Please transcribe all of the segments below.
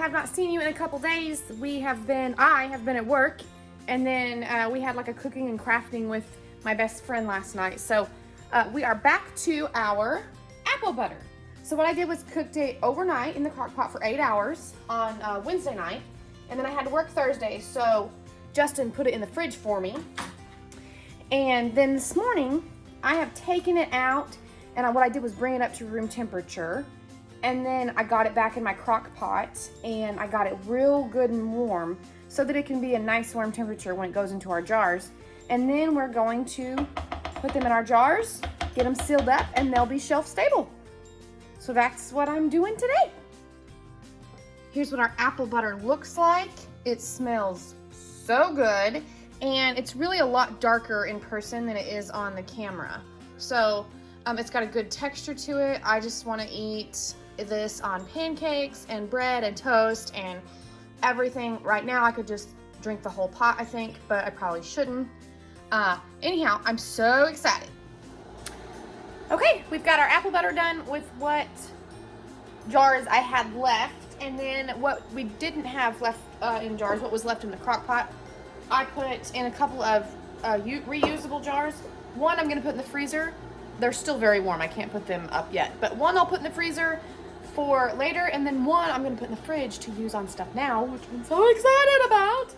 have not seen you in a couple days. I have been at work, and then we had like a cooking and crafting with my best friend last night. So we are back to our apple butter. So what I did was cooked it overnight in the crock pot for 8 hours on Wednesday night, and then I had to work Thursday, so Justin put it in the fridge for me. And then this morning, I have taken it out, and what I did was bring it up to room temperature, and then I got it back in my crock pot, and I got it real good and warm so that it can be a nice warm temperature when it goes into our jars. And then we're going to put them in our jars, get them sealed up, and they'll be shelf stable. So that's what I'm doing today. Here's what our apple butter looks like. It smells so good, and it's really a lot darker in person than it is on the camera. So it's got a good texture to it. I just want to eat this on pancakes and bread and toast and everything. Right now I could just drink the whole pot, I think, but I probably shouldn't. Anyhow, I'm so excited. Okay, we've got our apple butter done with what jars I had left, and then what we didn't have left in jars, what was left in the crock pot, I put in a couple of reusable jars. One I'm gonna put in the freezer. They're still very warm, I can't put them up yet, but one I'll put in the freezer for later, and then one I'm gonna put in the fridge to use on stuff now, which I'm so excited about.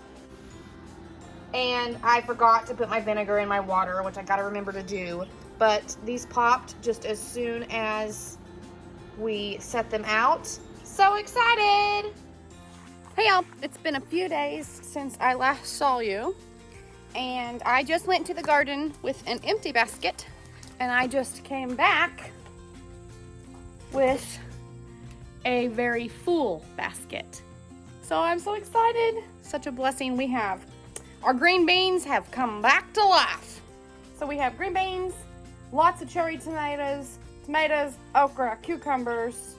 And I forgot to put my vinegar in my water, which I gotta remember to do. But these popped just as soon as we set them out. So excited! Hey y'all, it's been a few days since I last saw you. And I just went to the garden with an empty basket. And I just came back with a very full basket. So I'm so excited. Such a blessing we have. Our green beans have come back to life. So we have green beans, lots of cherry tomatoes, okra, cucumbers,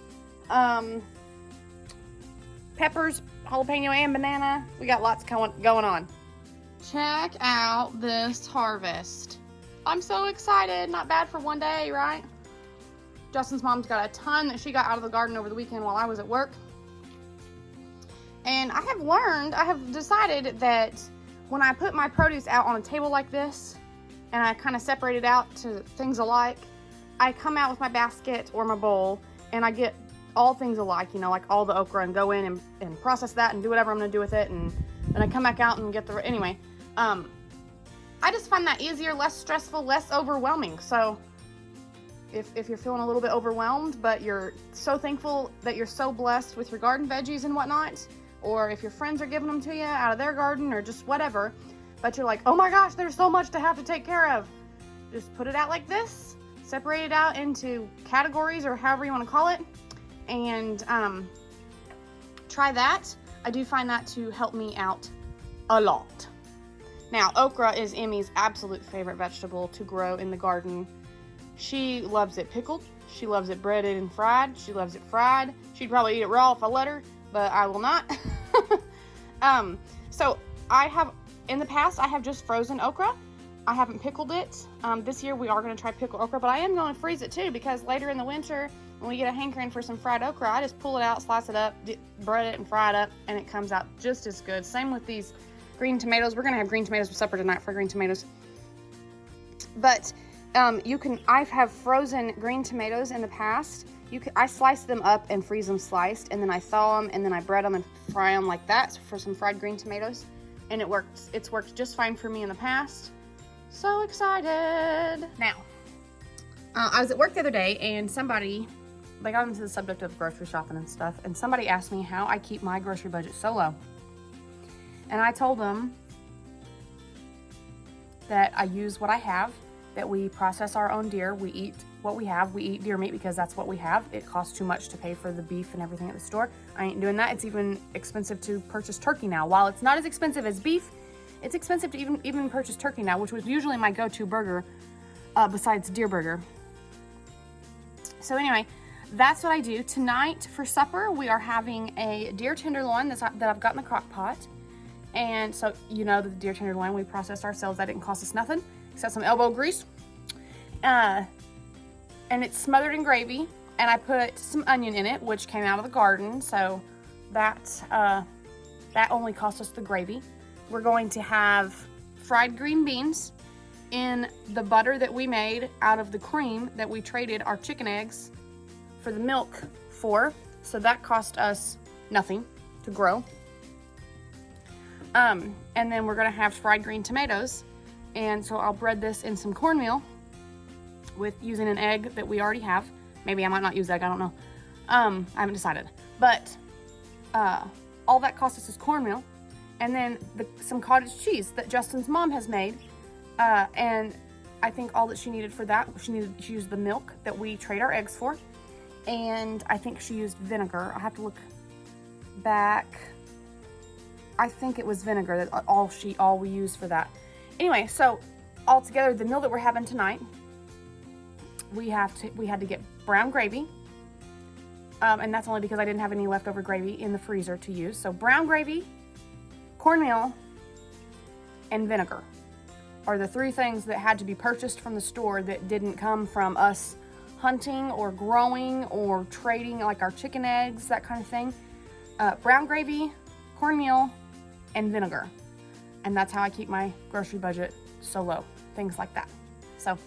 peppers, jalapeno, and banana. We got lots going on. Check out this harvest. I'm so excited. Not bad for one day, right? Justin's mom's got a ton that she got out of the garden over the weekend while I was at work. And I have decided that when I put my produce out on a table like this, and I kind of separate it out to things alike, I come out with my basket or my bowl, and I get all things alike, you know, like all the okra, and go in and process that and do whatever I'm going to do with it, and then I come back out and get the, anyway, I just find that easier, less stressful, less overwhelming. So if you're feeling a little bit overwhelmed, but you're so thankful that you're so blessed with your garden veggies and whatnot, or if your friends are giving them to you out of their garden or just whatever, but you're like, oh my gosh, there's so much to have to take care of. Just put it out like this, separate it out into categories or however you want to call it, and try that. I do find that to help me out a lot. Now, okra is Emmy's absolute favorite vegetable to grow in the garden. She loves it pickled. She loves it breaded and fried. She loves it fried. She'd probably eat it raw if I let her, but I will not. So I have, in the past, I have just frozen okra. I haven't pickled it. This year we are going to try pickle okra, but I am going to freeze it too, because later in the winter, when we get a hankering for some fried okra, I just pull it out, slice it up, bread it and fry it up, and it comes out just as good. Same with these green tomatoes. We're going to have green tomatoes for supper tonight for green tomatoes. But I have frozen green tomatoes in the past. I slice them up and freeze them sliced, and then I thaw them, and then I bread them and fry them like that for some fried green tomatoes. And it's worked just fine for me in the past. So excited. Now, I was at work the other day, and they got into the subject of grocery shopping and stuff, and somebody asked me how I keep my grocery budget so low. And I told them that I use what I have, that we process our own deer. We eat what we have. We eat deer meat because that's what we have. It costs too much to pay for the beef and everything at the store. I ain't doing that. It's even expensive to purchase turkey now. While it's not as expensive as beef, it's expensive to even purchase turkey now, which was usually my go-to burger besides deer burger. So anyway, that's what I do. Tonight for supper, we are having a deer tenderloin that I've got in the crock pot. And so, you know, the deer tenderloin we processed ourselves. That didn't cost us nothing except some elbow grease. And it's smothered in gravy. And I put some onion in it, which came out of the garden. So that only cost us the gravy. We're going to have fried green beans in the butter that we made out of the cream that we traded our chicken eggs for the milk for. So that cost us nothing to grow. And then we're gonna have fried green tomatoes. And so I'll bread this in some cornmeal with using an egg that we already have. Maybe I might not use egg, I don't know. I haven't decided. But all that cost us is cornmeal. And then some cottage cheese that Justin's mom has made. And I think all that she needed for that, she used the milk that we trade our eggs for. And I think she used vinegar. I'll have to look back. I think it was vinegar that all we used for that. Anyway, so all together, the meal that we're having tonight, we had to get brown gravy. And that's only because I didn't have any leftover gravy in the freezer to use. So brown gravy, cornmeal, and vinegar are the three things that had to be purchased from the store that didn't come from us hunting or growing or trading, like our chicken eggs, that kind of thing. Brown gravy, cornmeal, and vinegar. And that's how I keep my grocery budget so low. Things like that. So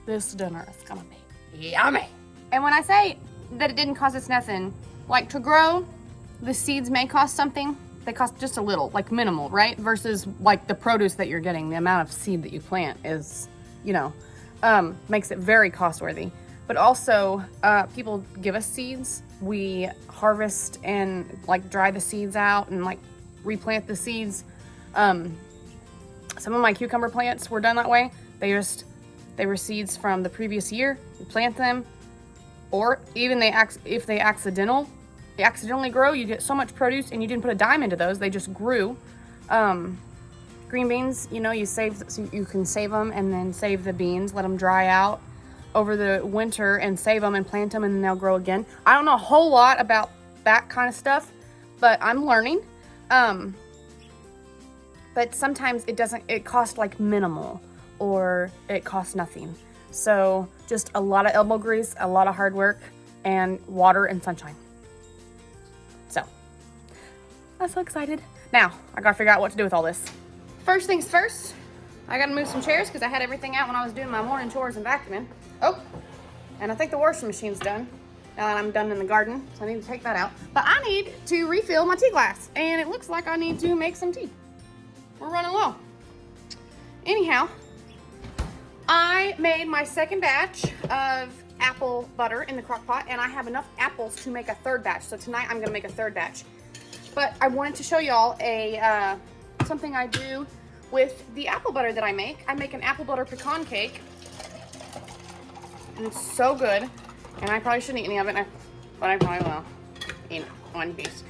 this dinner is gonna be yummy. And when I say that it didn't cost us nothing, like to grow, the seeds may cost something. They cost just a little, like minimal, right? Versus like the produce that you're getting, the amount of seed that you plant is, makes it very cost worthy. But also, people give us seeds. We harvest and like dry the seeds out and like replant the seeds. Some of my cucumber plants were done that way. They were seeds from the previous year. You plant them, or even if they accidentally grow, you get so much produce and you didn't put a dime into those. They just grew. Green beans, you can save them and then save the beans, let them dry out over the winter and save them and plant them and then they'll grow again. I don't know a whole lot about that kind of stuff, but I'm learning. But sometimes it costs like minimal or it costs nothing. So just a lot of elbow grease, a lot of hard work, and water and sunshine. So I'm so excited. Now I gotta figure out what to do with all this. First things first, I gotta move some chairs because I had everything out when I was doing my morning chores and vacuuming. Oh, and I think the washing machine's done. Now that I'm done in the garden, so I need to take that out. But I need to refill my tea glass, and it looks like I need to make some tea. We're running low. Anyhow, I made my second batch of apple butter in the crock pot, and I have enough apples to make a third batch. So tonight I'm gonna make a third batch. But I wanted to show y'all something I do with the apple butter that I make. I make an apple butter pecan cake, and it's so good. And I probably shouldn't eat any of it, but I probably will eat one piece.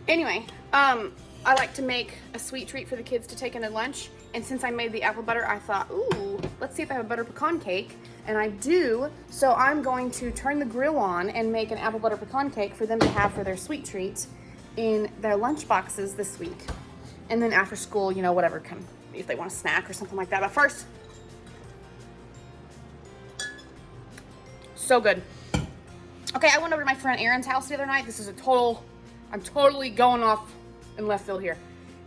Anyway, I like to make a sweet treat for the kids to take into lunch. And since I made the apple butter, I thought, ooh, let's see if I have a butter pecan cake. And I do, so I'm going to turn the grill on and make an apple butter pecan cake for them to have for their sweet treats in their lunch boxes this week. And then after school, whatever, if they want a snack or something like that. But first, so good. Okay, I went over to my friend Erin's house the other night. This is I'm totally going off in left field here.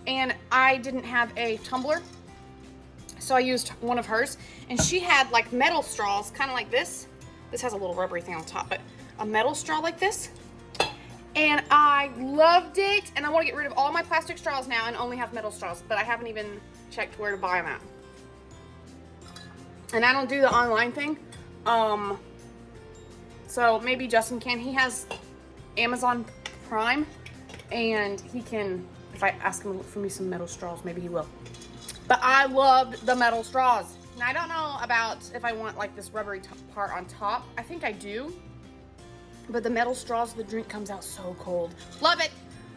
And I didn't have a tumbler, so I used one of hers. And she had like metal straws, kind of like this. This has a little rubbery thing on top, but a metal straw like this. And I loved it. And I want to get rid of all my plastic straws now and only have metal straws, but I haven't even checked where to buy them at. And I don't do the online thing. So maybe Justin can. He has Amazon Prime, and he can, if I ask him for me some metal straws, maybe he will. But I loved the metal straws. Now I don't know about if I want like this rubbery part on top. I think I do. But the metal straws, the drink comes out so cold. Love it.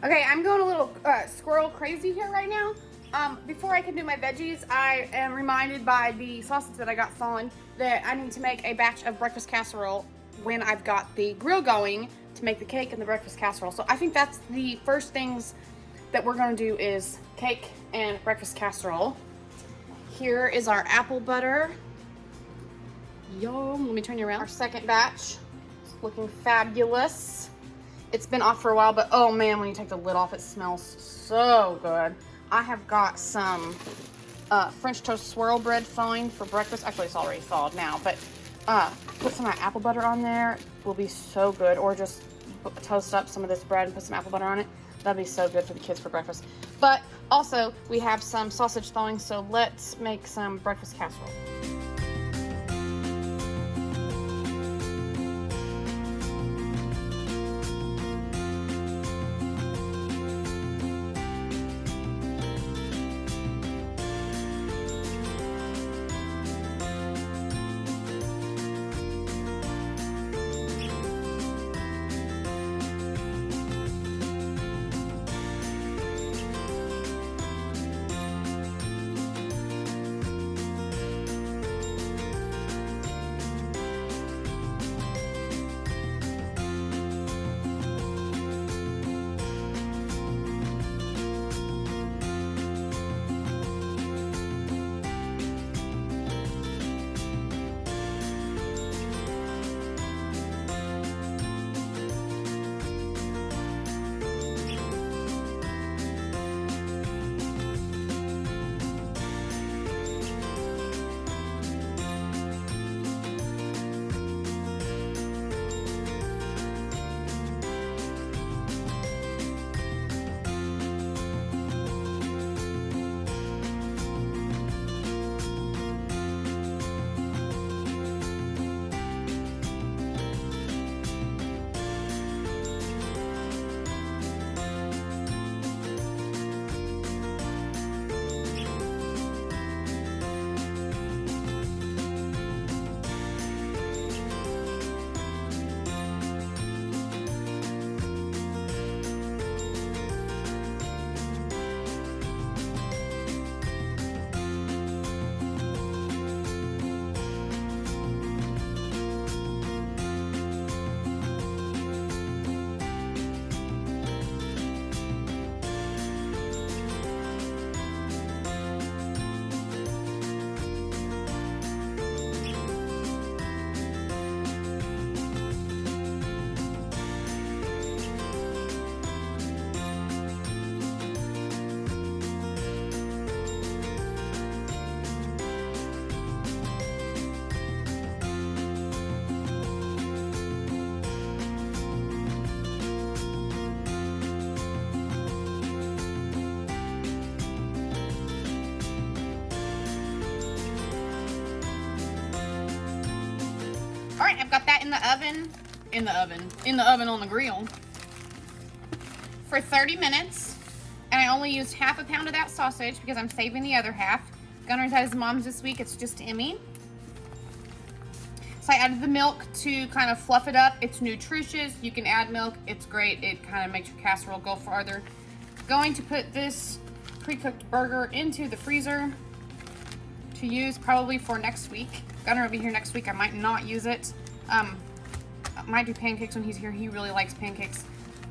Okay, I'm going a little squirrel crazy here right now. Before I can do my veggies, I am reminded by the sausage that I got thawing that I need to make a batch of breakfast casserole when I've got the grill going to make the cake and the breakfast casserole. So I think that's the first things that we're gonna do is cake and breakfast casserole. Here is our apple butter. Yum, let me turn you around. Our second batch, it's looking fabulous. It's been off for a while, but oh man, when you take the lid off, it smells so good. I have got some French toast swirl bread thawing for breakfast. Actually, it's already thawed now, but put some apple butter on there. Will be so good. Or just toast up some of this bread and put some apple butter on it. That'd be so good for the kids for breakfast. But also, we have some sausage thawing, so let's make some breakfast casserole. All right, I've got that in the oven on the grill for 30 minutes. And I only used half a pound of that sausage because I'm saving the other half. Gunner's at his mom's this week. It's just Emmy. So I added the milk to kind of fluff it up. It's nutritious. You can add milk. It's great. It kind of makes your casserole go farther. Going to put this pre-cooked burger into the freezer to use probably for next week. Gunner will be here next week. I might not use it. I might do pancakes when he's here. He really likes pancakes.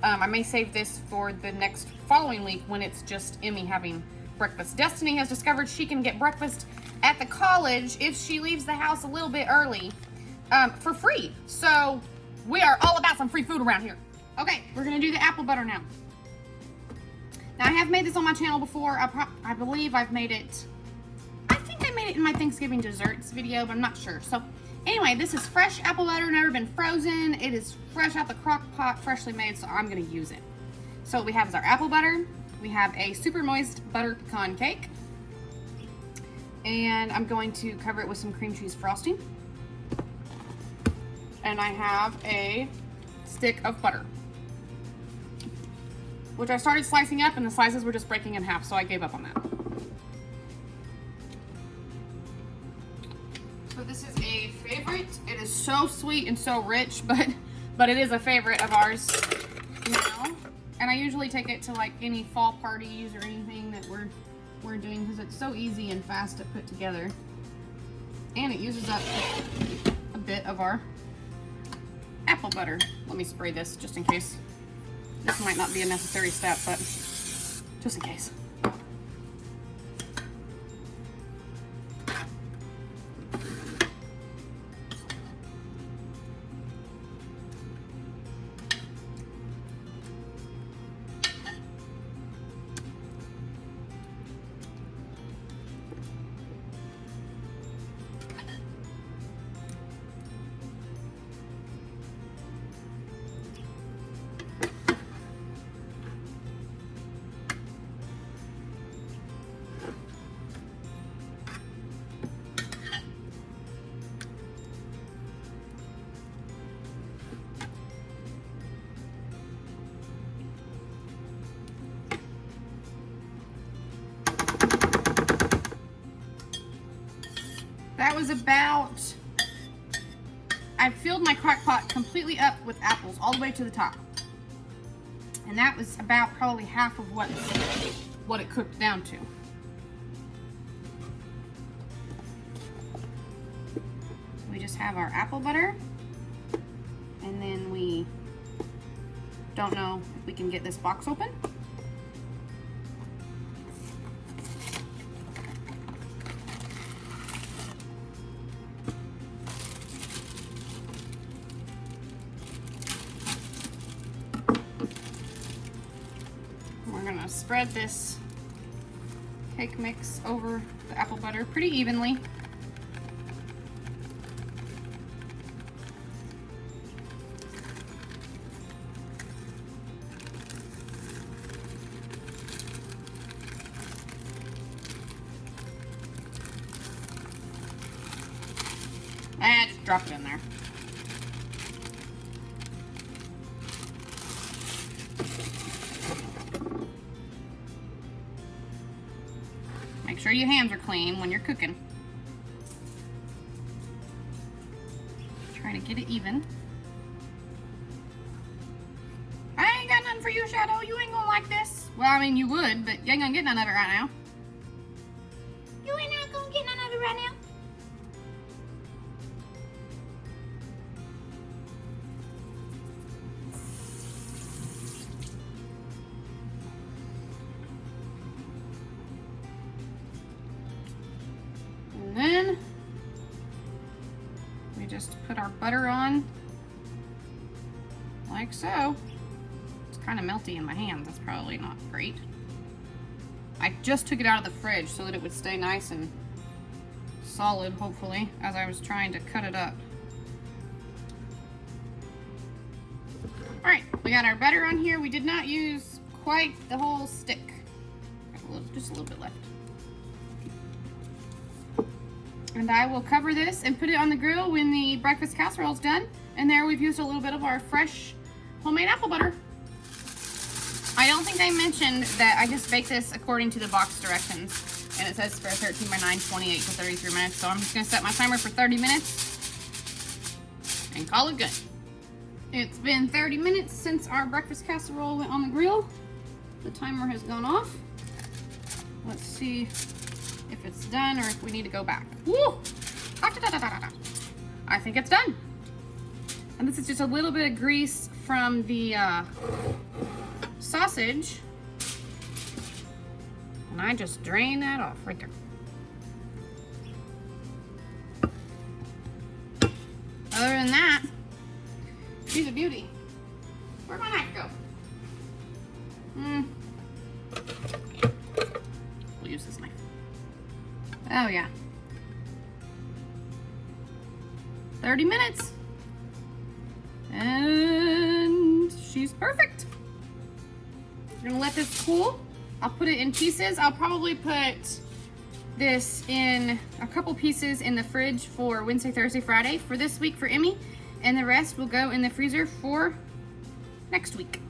I may save this for the next following week when it's just Emmy having breakfast. Destiny has discovered she can get breakfast at the college if she leaves the house a little bit early for free. So we are all about some free food around here. Okay, we're gonna do the apple butter now. Now I have made this on my channel before. I believe I've made it, I think I made it in my Thanksgiving desserts video, but I'm not sure. So anyway, this is fresh apple butter, never been frozen. It is fresh out the crock pot, freshly made, so I'm gonna use it. So what we have is our apple butter. We have a super moist butter pecan cake. And I'm going to cover it with some cream cheese frosting. And I have a stick of butter, which I started slicing up and the slices were just breaking in half, so I gave up on that. So this is a favorite. It is so sweet and so rich, but it is a favorite of ours now. And I usually take it to like any fall parties or anything that we're doing because it's so easy and fast to put together. And it uses up a bit of our apple butter. Let me spray this just in case. This might not be a necessary step, but just in case. That was about, I filled my crock pot completely up with apples all the way to the top. And that was about probably half of what it cooked down to. We just have our apple butter, and then we don't know if we can get this box open. We're gonna spread this cake mix over the apple butter pretty evenly. And just drop it in there. Make sure your hands are clean when you're cooking. Trying to get it even. I ain't got nothing for you, Shadow. You ain't gonna like this. Well, I mean, you would, but you ain't gonna get none of it right now. You ain't not gonna get none of it right now. And then we just put our butter on like so. It's kind of melty in my hands. That's probably not great. I just took it out of the fridge so that it would stay nice and solid, hopefully, as I was trying to cut it up. All right, we got our butter on here. We did not use quite the whole stick. Just a little bit left. And I will cover this and put it on the grill when the breakfast casserole is done. And there we've used a little bit of our fresh homemade apple butter. I don't think I mentioned that I just baked this according to the box directions. And it says for 13 by 9, 28 to 33 minutes. So I'm just gonna set my timer for 30 minutes and call it good. It's been 30 minutes since our breakfast casserole went on the grill. The timer has gone off. Let's see if it's done or if we need to go back. Woo! I think it's done. And this is just a little bit of grease from the sausage. And I just drain that off right there. Other than that, she's a beauty. Where'd my knife go? We'll use this knife. Oh yeah. 30 minutes. And she's perfect. We're gonna let this cool. I'll put it in pieces. I'll probably put this in a couple pieces in the fridge for Wednesday, Thursday, Friday for this week for Emmy. And the rest will go in the freezer for next week.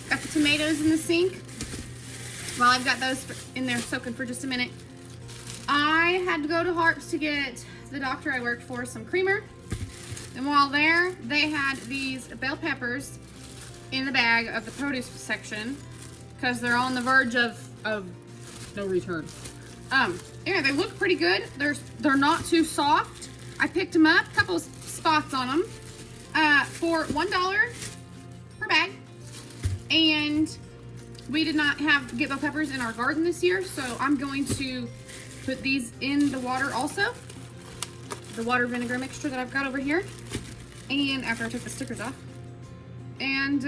Got the tomatoes in the sink. While I've got those in there soaking for just a minute, I had to go to Harps to get the doctor I worked for some creamer. And while there, they had these bell peppers in the bag of the produce section because they're on the verge of no return. Yeah, they look pretty good. They're not too soft. I picked them up, a couple of spots on them, for $1 per bag. And we did not get bell peppers in our garden this year, so I'm going to put these in the water also. the water vinegar mixture that I've got over here. And after I took the stickers off. And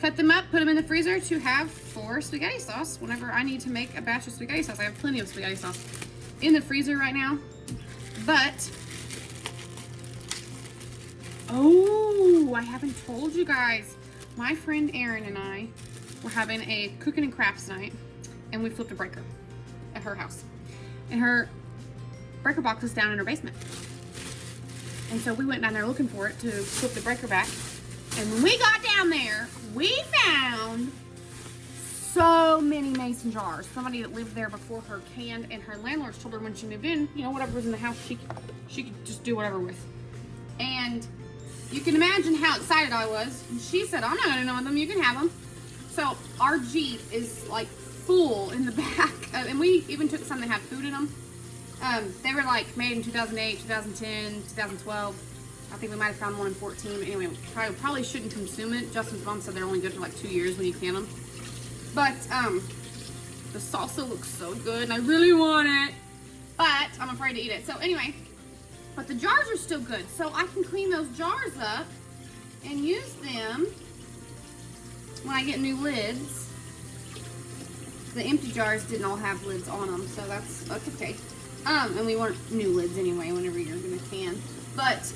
cut them up, put them in the freezer to have for spaghetti sauce whenever I need to make a batch of spaghetti sauce. I have plenty of spaghetti sauce in the freezer right now. But, oh, I haven't told you guys. My friend Erin and I were having a cooking and crafts night, and we flipped a breaker at her house. And her breaker box is down in her basement. And so we went down there looking for it to flip the breaker back. And when we got down there, we found so many mason jars. Somebody that lived there before her canned, and her landlords told her when she moved in, you know, whatever was in the house, she could just do whatever with. And you can imagine how excited I was. And she said, I'm not gonna know them, you can have them. So our Jeep is like full in the back. And we even took some that had food in them. They were like made in 2008, 2010, 2012. I think we might have found one in 14. But anyway, probably shouldn't consume it. Justin's mom said they're only good for like 2 years when you can them. But the salsa looks so good and I really want it. But I'm afraid to eat it. So anyway, but the jars are still good. So I can clean those jars up and use them when I get new lids. The empty jars didn't all have lids on them, so that's okay. And we want new lids anyway whenever you're gonna can. But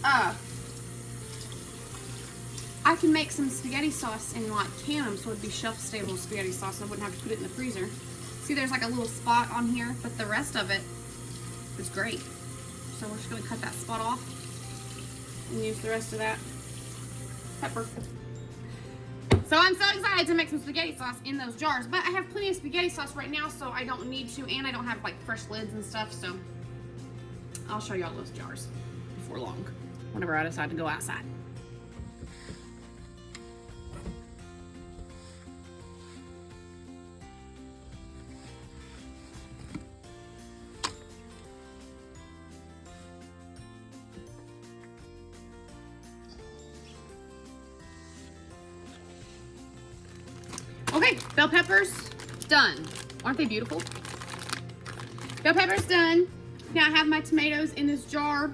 I can make some spaghetti sauce and like can them so it'd be shelf-stable spaghetti sauce. I wouldn't have to put it in the freezer. See, there's like a little spot on here, but the rest of it is great. So we're just gonna cut that spot off and use the rest of that pepper. So I'm so excited to make some spaghetti sauce in those jars, but I have plenty of spaghetti sauce right now, so I don't need to, and I don't have like fresh lids and stuff, so I'll show you all those jars before long, whenever I decide to go outside. Okay, bell peppers done. Aren't they beautiful? Bell peppers done. Now I have my tomatoes in this jar.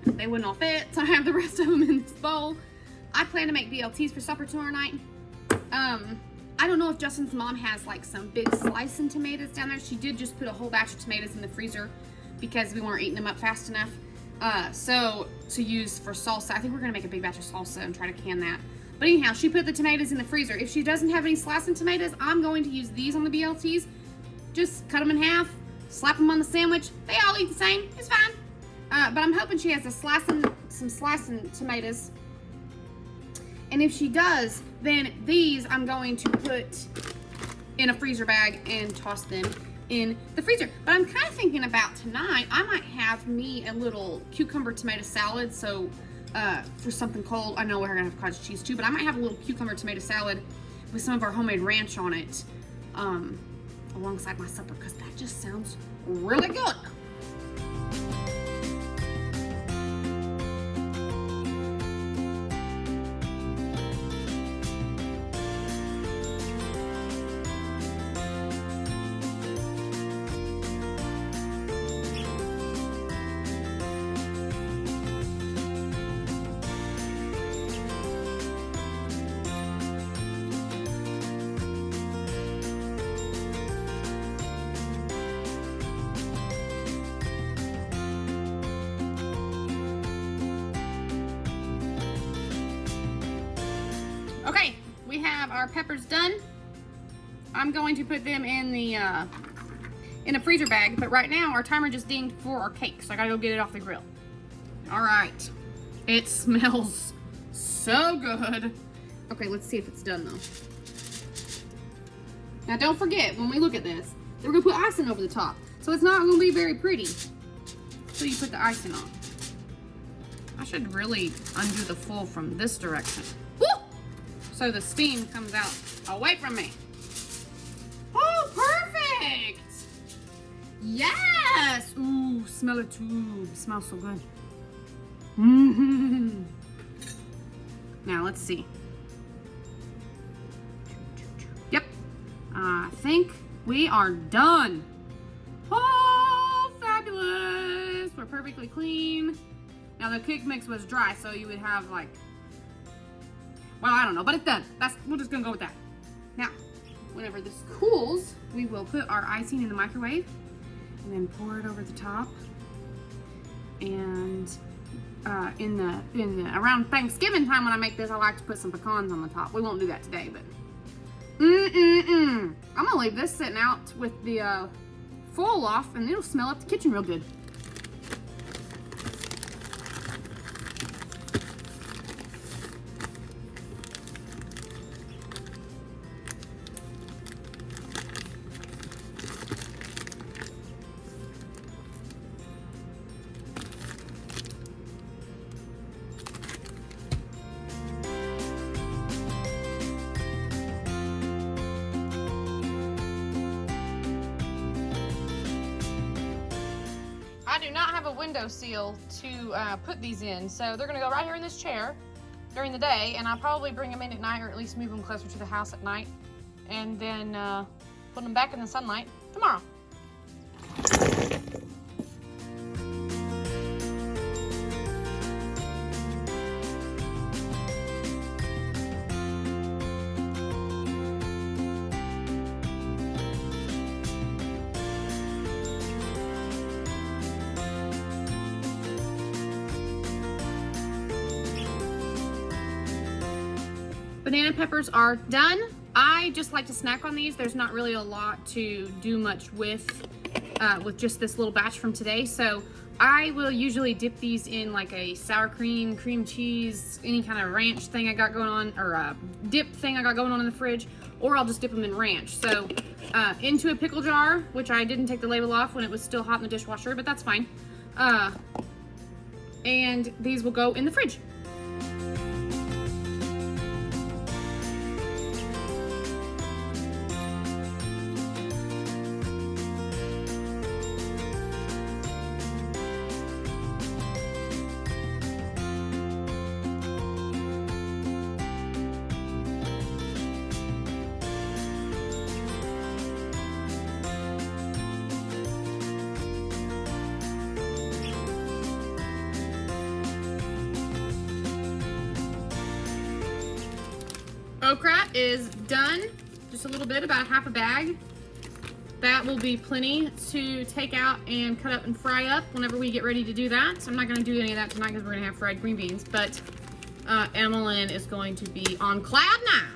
They wouldn't all fit, so I have the rest of them in this bowl. I plan to make BLTs for supper tomorrow night. I don't know if Justin's mom has like some big slicing tomatoes down there. She did just put a whole batch of tomatoes in the freezer because we weren't eating them up fast enough. So to use for salsa, I think we're gonna make a big batch of salsa and try to can that. But anyhow, she put the tomatoes in the freezer. If she doesn't have any slicing tomatoes, I'm going to use these on the BLTs. Just cut them in half, slap them on the sandwich. They all eat the same, it's fine. But I'm hoping she has some slicing tomatoes. And if she does, then these I'm going to put in a freezer bag and toss them in the freezer. But I'm kind of thinking about tonight, I might have me a little cucumber tomato salad. So for something cold, I know we're gonna have cottage cheese too, but I might have a little cucumber tomato salad with some of our homemade ranch on it alongside my supper, because that just sounds really good. Okay, we have our peppers done. I'm going to put them in a freezer bag, but right now our timer just dinged for our cake, so I gotta go get it off the grill. All right, it smells so good. Okay, let's see if it's done though. Now don't forget, when we look at this, we're gonna put icing over the top, so it's not gonna be very pretty. So you put the icing on. I should really undo the foil from this direction. Woo! So the steam comes out away from me. Oh, perfect! Yes! Ooh, smell it too. It smells so good. Mm-hmm. Now let's see. Yep. I think we are done. Oh, fabulous. perfectly clean. Now the cake mix was dry, so you would have like, well, I don't know, but it's done. We're just gonna go with that. Now, whenever this cools, we will put our icing in the microwave and then pour it over the top. And around Thanksgiving time when I make this, I like to put some pecans on the top. We won't do that today, but I'm gonna leave this sitting out with the foil off, and it'll smell up the kitchen real good. I do not have a window seal to put these in, so they're gonna go right here in this chair during the day, and I'll probably bring them in at night, or at least move them closer to the house at night, and then put them back in the sunlight tomorrow. Banana peppers are done. I just like to snack on these. There's not really a lot to do much with just this little batch from today. So I will usually dip these in like a sour cream, cream cheese, any kind of ranch thing I got going on, or a dip thing I got going on in the fridge, or I'll just dip them in ranch. So into a pickle jar, which I didn't take the label off when it was still hot in the dishwasher, but that's fine. And these will go in the fridge. Okra is done, just a little bit, about half a bag. That will be plenty to take out and cut up and fry up whenever we get ready to do that. So I'm not gonna do any of that tonight because we're gonna have fried green beans, but Emmeline is going to be on cloud nine.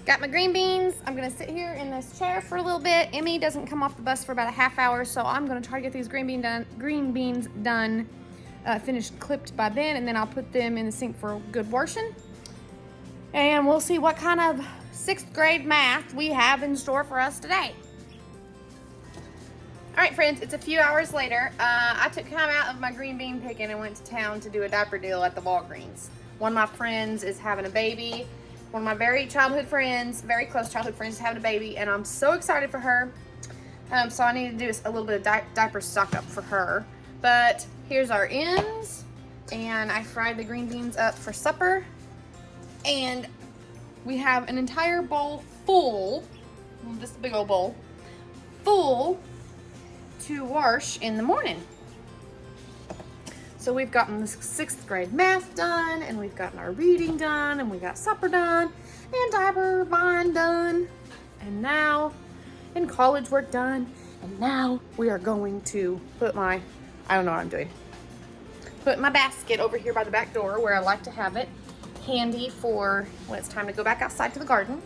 Got my green beans. I'm gonna sit here in this chair for a little bit. Emmy doesn't come off the bus for about a half hour, so I'm gonna try to get these green beans done, finished clipped by then, and then I'll put them in the sink for a good washing. And we'll see what kind of 6th grade math we have in store for us today. All right, friends, it's a few hours later. I took time out of my green bean picking and went to town to do a diaper deal at the Walgreens. One of my friends is having a baby. One of my very childhood friends, very close childhood friends, is having a baby, and I'm so excited for her. So I need to do a little bit of diaper stock up for her. But here's our ends, and I fried the green beans up for supper. And we have an entire bowl full, this big old bowl, full to wash in the morning. So we've gotten the 6th grade math done, and we've gotten our reading done, and we got supper done, and diaper buying done, and now, and college work done, and now we are going to put my, I don't know what I'm doing, put my basket over here by the back door where I like to have it handy for when it's time to go back outside to the garden.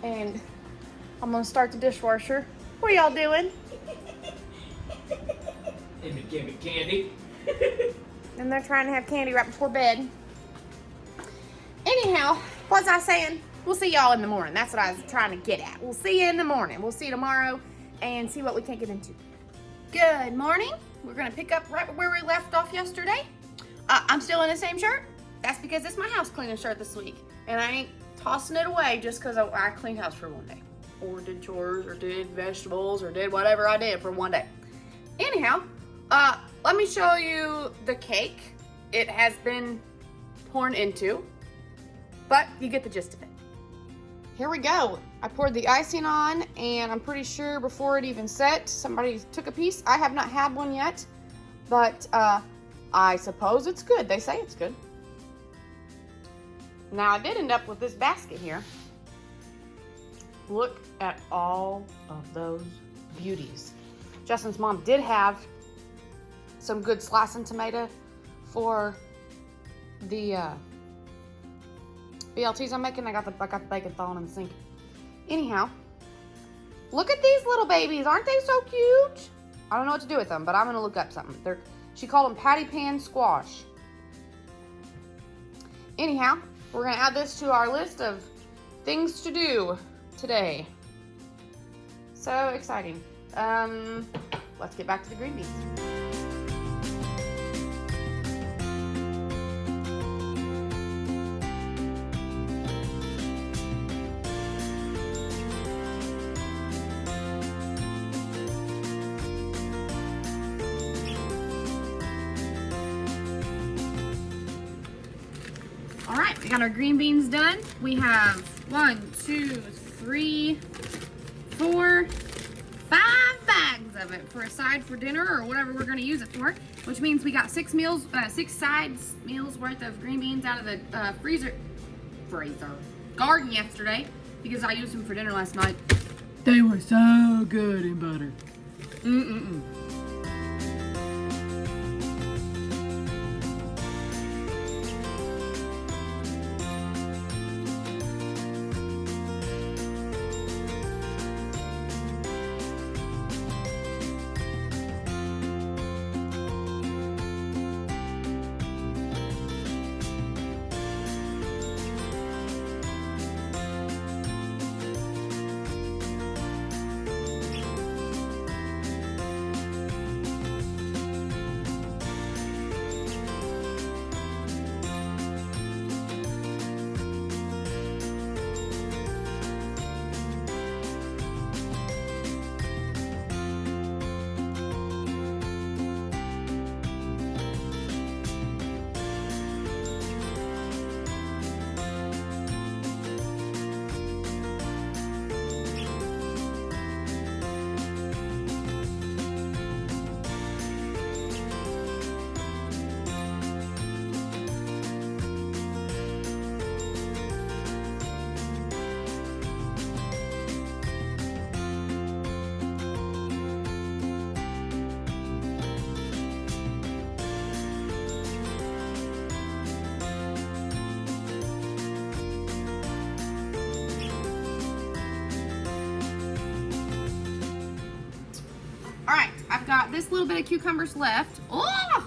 And I'm gonna start the dishwasher. What are y'all doing? Give me candy. And they're trying to have candy right before bed. Anyhow, what was I saying? We'll see y'all in the morning. That's what I was trying to get at. We'll see you in the morning. We'll see you tomorrow and see what we can get into. Good morning. We're going to pick up right where we left off yesterday. I'm still in the same shirt. That's because it's my house cleaning shirt this week. And I ain't tossing it away just because I cleaned house for one day. Or did chores, or did vegetables, or did whatever I did for one day. Anyhow, let me show you the cake. It has been poured into, but you get the gist of it. Here we go. I poured the icing on, and I'm pretty sure before it even set, somebody took a piece. I have not had one yet, but I suppose it's good. They say it's good. Now, I did end up with this basket here. Look at all of those beauties. Justin's mom did have some good slicing tomato for the BLTs I'm making. I got the bacon thawing in the sink. Anyhow, look at these little babies. Aren't they so cute? I don't know what to do with them, but I'm gonna look up something. She called them patty pan squash. Anyhow, we're gonna add this to our list of things to do today. So exciting. Let's get back to the green beans. All right, we got our green beans done. We have 1, 2, 3, 4, 5 bags of it for a side for dinner or whatever we're gonna use it for, which means we got 6 meals, 6 sides meals worth of green beans out of the garden yesterday because I used them for dinner last night. They were so good in butter. All right, I've got this little bit of cucumbers left. Oh!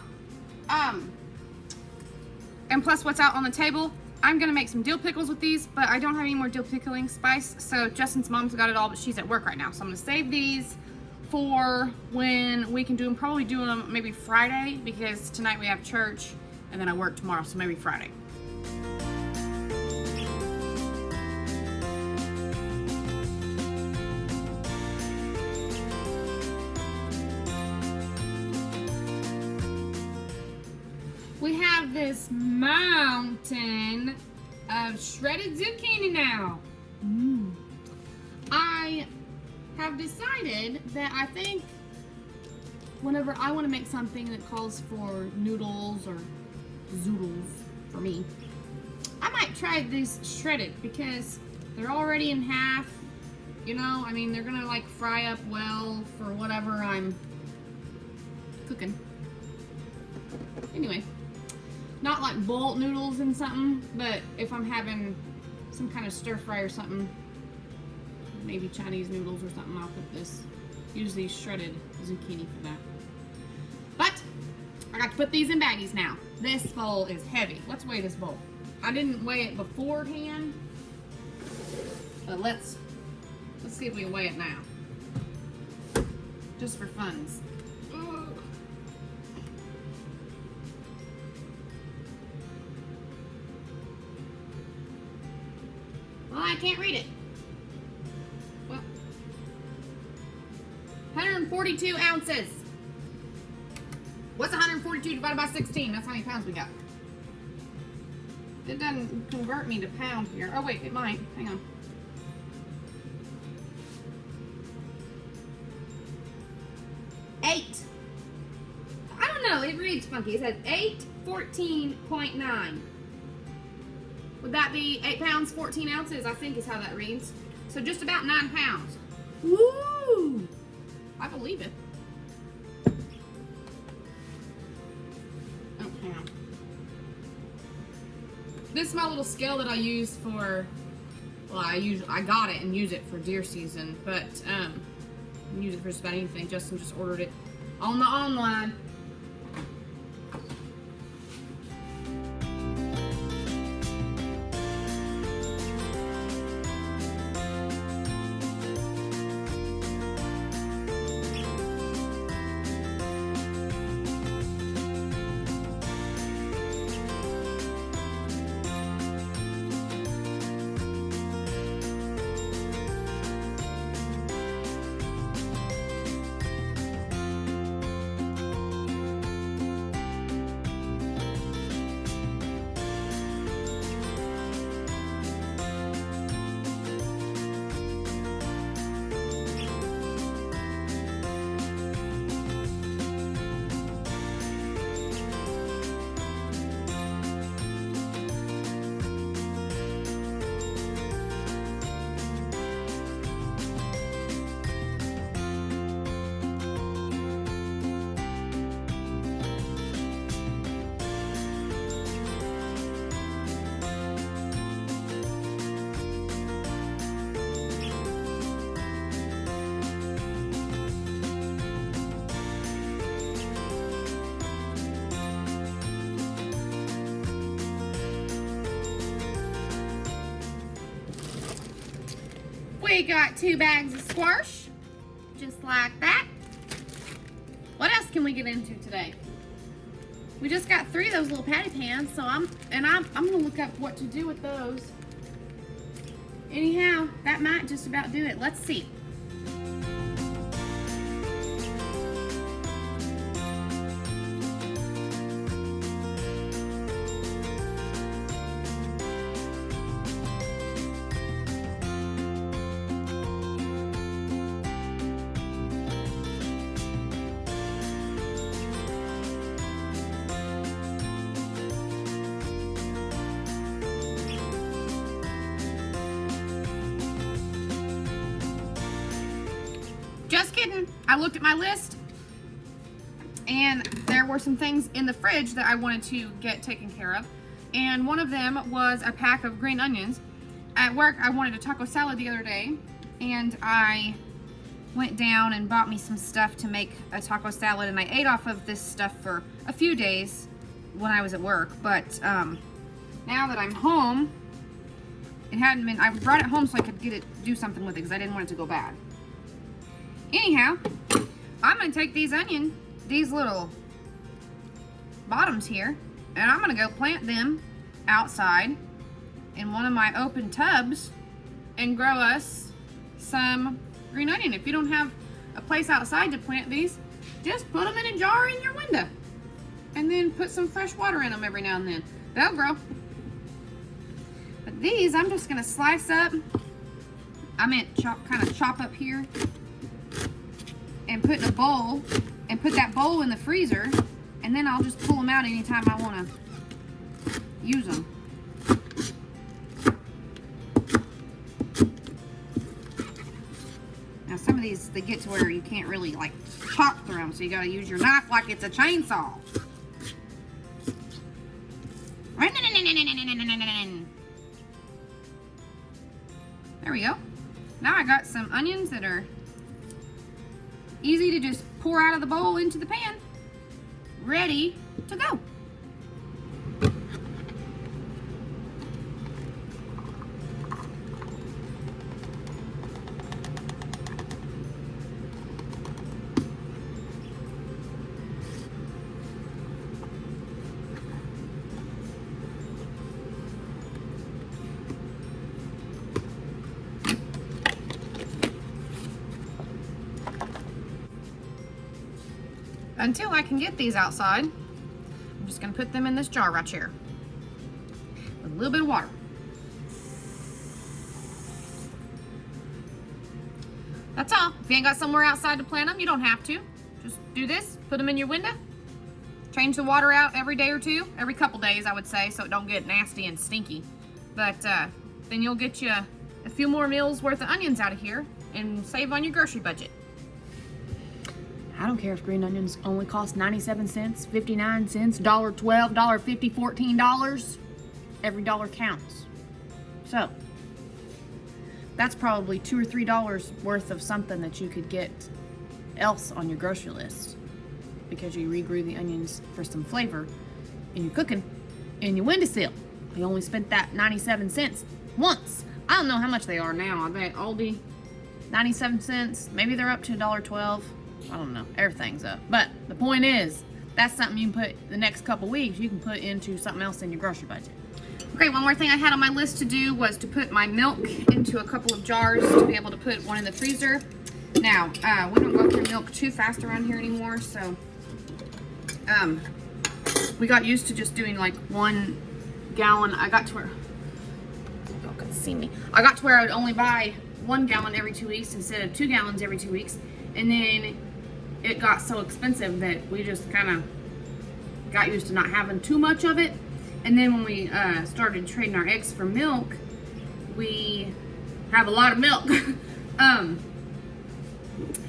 And plus what's out on the table. I'm gonna make some dill pickles with these, but I don't have any more dill pickling spice, so Justin's mom's got it all, but she's at work right now. So I'm gonna save these for when we can do them. Probably do them maybe Friday, because tonight we have church, and then I work tomorrow, so maybe Friday. We have this mountain of shredded zucchini now. I have decided that I think whenever I want to make something that calls for noodles or zoodles for me, I might try these shredded because they're already in half. You know, I mean, they're gonna like fry up well for whatever I'm cooking. Anyway. Not like boiled noodles and something, but if I'm having some kind of stir fry or something, maybe Chinese noodles or something, I'll put this, use these shredded zucchini for that. But I got to put these in baggies now. This bowl is heavy. Let's weigh this bowl. I didn't weigh it beforehand, but let's see if we can weigh it now. Just for funs. Well, I can't read it. Well, 142 ounces. What's 142 divided by 16? That's how many pounds we got. It doesn't convert me to pound here. Oh wait, it might. Hang on. Eight. I don't know. It reads funky. It says 814.9. Would that be 8 pounds, 14 ounces? I think is how that reads. So just about 9 pounds. Woo! I believe it. Oh, hang on. This is my little scale that I use for, well, I got it and use it for deer season, but use it for just about anything. Justin just ordered it on the online. We got 2 bags of squash, just like that. What else can we get into today? We just got 3 of those little patty pans, so I'm gonna look up what to do with those. Anyhow, that might just about do it. Let's see. Just kidding. I looked at my list and there were some things in the fridge that I wanted to get taken care of. And one of them was a pack of green onions. At work, I wanted a taco salad the other day, and I went down and bought me some stuff to make a taco salad, and I ate off of this stuff for a few days when I was at work. But now that I'm home, it hadn't been, I brought it home so I could do something with it because I didn't want it to go bad. Anyhow, I'm gonna take these little bottoms here, and I'm gonna go plant them outside in one of my open tubs and grow us some green onion. If you don't have a place outside to plant these, just put them in a jar in your window and then put some fresh water in them every now and then. They'll grow. But these, I'm just gonna slice up. I meant kind of chop up here and put in a bowl and put that bowl in the freezer, and then I'll just pull them out anytime I want to use them. Now some of these, they get to where you can't really like chop through them, so you got to use your knife like it's a chainsaw. There we go. Now I got some onions that are easy to just pour out of the bowl into the pan. ready to go. Until I can get these outside, I'm just gonna put them in this jar right here with a little bit of water. That's all. If you ain't got somewhere outside to plant them, you don't have to. Just do this, put them in your window, change the water out every day or two, every couple days I would say, so it don't get nasty and stinky. But then you'll get you a few more meals worth of onions out of here and save on your grocery budget. I don't care if green onions only cost 97 cents, 59 cents, $1.12, $1.50, $14. Every dollar counts. So, that's probably $2 or $3 worth of something that you could get else on your grocery list because you regrew the onions for some flavor in your cooking in your windowsill. You only spent that 97 cents once. I don't know how much they are now. I bet Aldi, 97 cents. Maybe they're up to $1.12. I don't know. Everything's up. But the point is, that's something you can put the next couple weeks, you can put into something else in your grocery budget. Okay, one more thing I had on my list to do was to put my milk into a couple of jars to be able to put one in the freezer. Now, we don't go through milk too fast around here anymore, so we got used to just doing like 1 gallon. I got to where, y'all can see me. I got to where I would only buy 1 gallon every 2 weeks instead of 2 gallons every 2 weeks. And then it got so expensive that we just kind of got used to not having too much of it. And then when we started trading our eggs for milk, we have a lot of milk.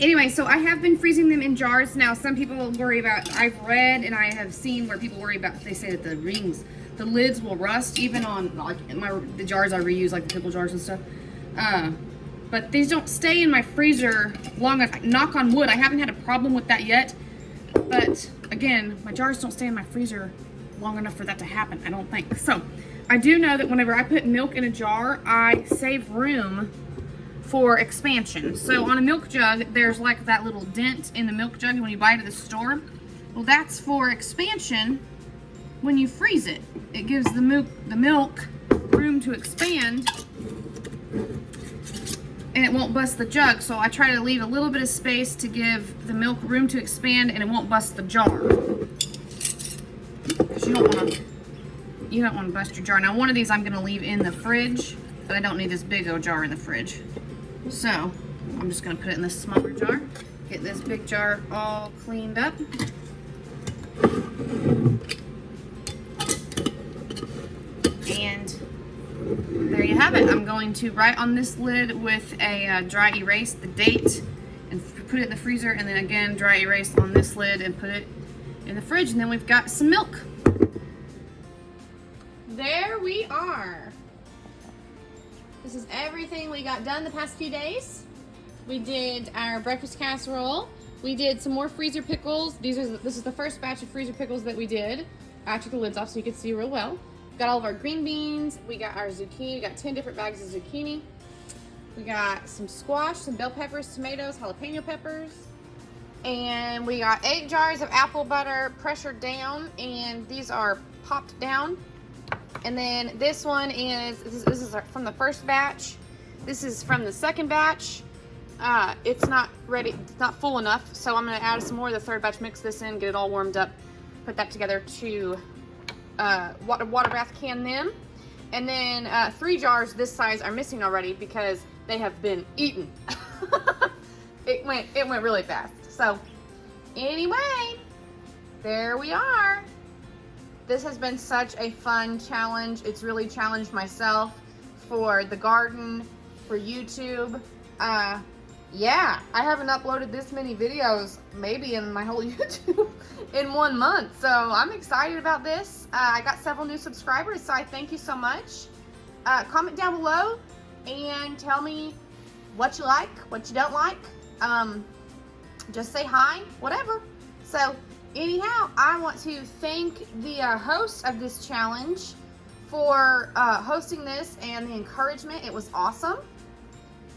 Anyway, so I have been freezing them in jars. Now, some people worry about, I've read and I have seen where people worry about, they say that the lids will rust even on like the jars I reuse, like the pickle jars and stuff. But these don't stay in my freezer long enough. Knock on wood, I haven't had a problem with that yet. But again, my jars don't stay in my freezer long enough for that to happen, I don't think. So I do know that whenever I put milk in a jar, I save room for expansion. So on a milk jug, there's like that little dent in the milk jug when you buy it at the store. Well, that's for expansion when you freeze it. It gives the milk room to expand and it won't bust the jug. So I try to leave a little bit of space to give the milk room to expand and it won't bust the jar. Because you don't want to bust your jar. Now one of these I'm going to leave in the fridge, but I don't need this big old jar in the fridge. So I'm just going to put it in this smaller jar. Get this big jar all cleaned up. And there you have it. I'm going to write on this lid with a dry erase the date and put it in the freezer, and then again dry erase on this lid and put it in the fridge, and then we've got some milk. There we are. This is everything we got done the past few days. We did our breakfast casserole. We did some more freezer pickles. This is the first batch of freezer pickles that we did. I took the lids off so you could see real well. Got all of our green beans. We got our zucchini. We got 10 different bags of zucchini. We got some squash, some bell peppers, tomatoes, jalapeno peppers. And we got 8 jars of apple butter pressured down, and these are popped down. And then this one is, this is from the first batch. This is from the second batch. It's not ready, it's not full enough, so I'm gonna add some more of the third batch, mix this in, get it all warmed up, put that together to water bath can them. And then 3 jars this size are missing already because they have been eaten. It went really fast. So anyway, there we are. This has been such a fun challenge. It's really challenged myself for the garden, for YouTube. Yeah, I haven't uploaded this many videos maybe in my whole YouTube in 1 month. So I'm excited about this. I got several new subscribers, so I thank you so much. Comment down below and tell me what you like, what you don't like. Just say hi, whatever. So anyhow, I want to thank the host of this challenge for hosting this and the encouragement. It was awesome.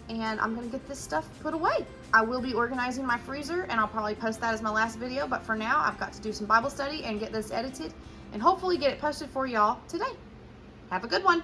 And I'm gonna get this stuff put away. I will be organizing my freezer, and I'll probably post that as my last video, but for now, I've got to do some Bible study and get this edited and hopefully get it posted for y'all today. Have a good one.